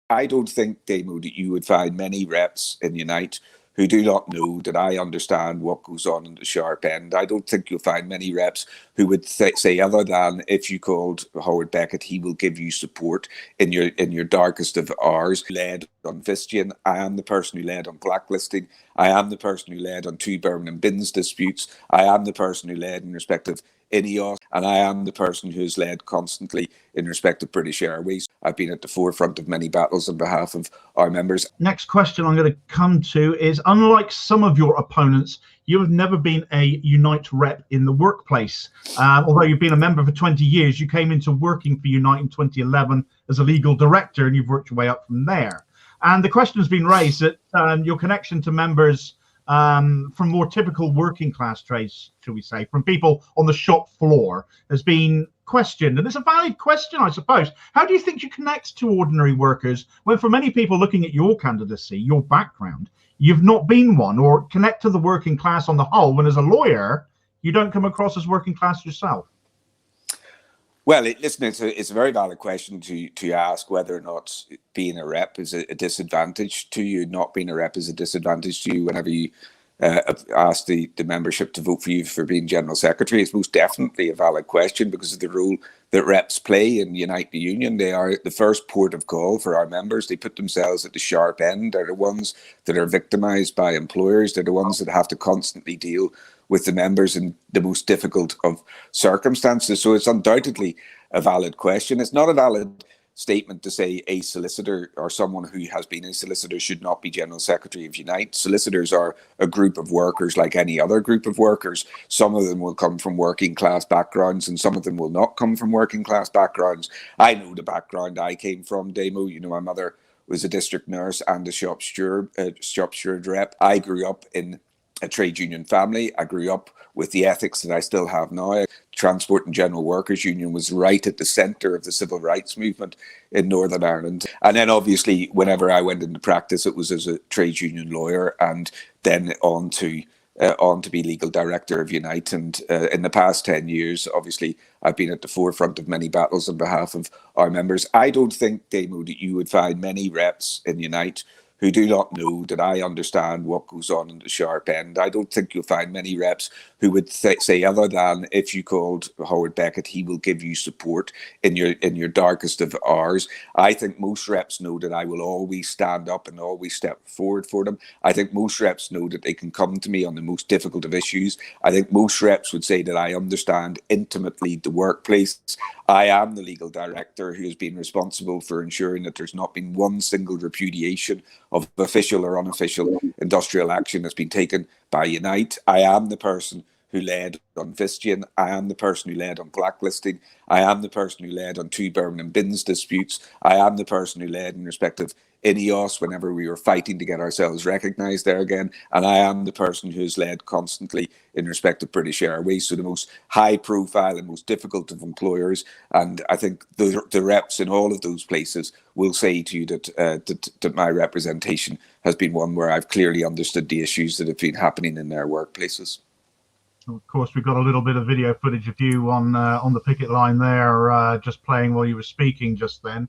I don't think, Damo, that you would find many reps in Unite who do not know that I understand what goes on in the sharp end. I don't think you'll find many reps who would say other than if you called Howard Beckett, he will give you support in your darkest of hours. Led on Vistian, I am the person who led on blacklisting. I am the person who led on 2 Birmingham Bins disputes. I am the person who led in respect of INEOS, and I am the person who has led constantly in respect of British Airways. I've been at the forefront of many battles on behalf of our members. Next question I'm going to come to is, unlike some of your opponents, you have never been a Unite rep in the workplace. Although you've been a member for 20 years, you came into working for Unite in 2011 as a legal director, and you've worked your way up from there. And the question has been raised that your connection to members from more typical working class trades, shall we say, from people on the shop floor, has been questioned. And it's a valid question, I suppose. How do you think you connect to ordinary workers when, for many people looking at your candidacy, your background, you've not been one, or connect to the working class on the whole when, as a lawyer, you don't come across as working class yourself? Well, listen, it's a very valid question to ask whether or not being a rep is a disadvantage to you. Not being a rep is a disadvantage to you whenever you ask the membership to vote for you for being General Secretary. It's most definitely a valid question because of the role that reps play in Unite the Union. They are the first port of call for our members. They put themselves at the sharp end. They're the ones that are victimised by employers. They're the ones that have to constantly deal with the members in the most difficult of circumstances. So it's undoubtedly a valid question. It's not a valid statement to say a solicitor or someone who has been a solicitor should not be General Secretary of Unite. Solicitors are a group of workers like any other group of workers. Some of them will come from working class backgrounds and some of them will not come from working class backgrounds. I know the background I came from, Damo. You know, my mother was a district nurse and a shop steward rep. I grew up in a trade union family. I grew up with the ethics that I still have now. Transport and General Workers Union was right at the centre of the civil rights movement in Northern Ireland. And then obviously whenever I went into practice, it was as a trade union lawyer and then on to be legal director of Unite. And in the past 10 years, obviously, I've been at the forefront of many battles on behalf of our members. I don't think, Damo, that you would find many reps in Unite who do not know that I understand what goes on in the sharp end. I don't think you'll find many reps who would say other than if you called Howard Beckett, he will give you support in your darkest of hours. I think most reps know that I will always stand up and always step forward for them. I think most reps know that they can come to me on the most difficult of issues. I think most reps would say that I understand intimately the workplace. I am the legal director who has been responsible for ensuring that there's not been one single repudiation of official or unofficial industrial action that's been taken by Unite. I am the person who led on Vistian. I am the person who led on blacklisting. I am the person who led on 2 Birmingham Bins disputes. I am the person who led in respect of INEOS whenever we were fighting to get ourselves recognised there again. And I am the person who has led constantly in respect of British Airways, so the most high profile and most difficult of employers. And I think the reps in all of those places will say to you that my representation has been one where I've clearly understood the issues that have been happening in their workplaces. Of course, we've got a little bit of video footage of you on the picket line there, just playing while you were speaking just then.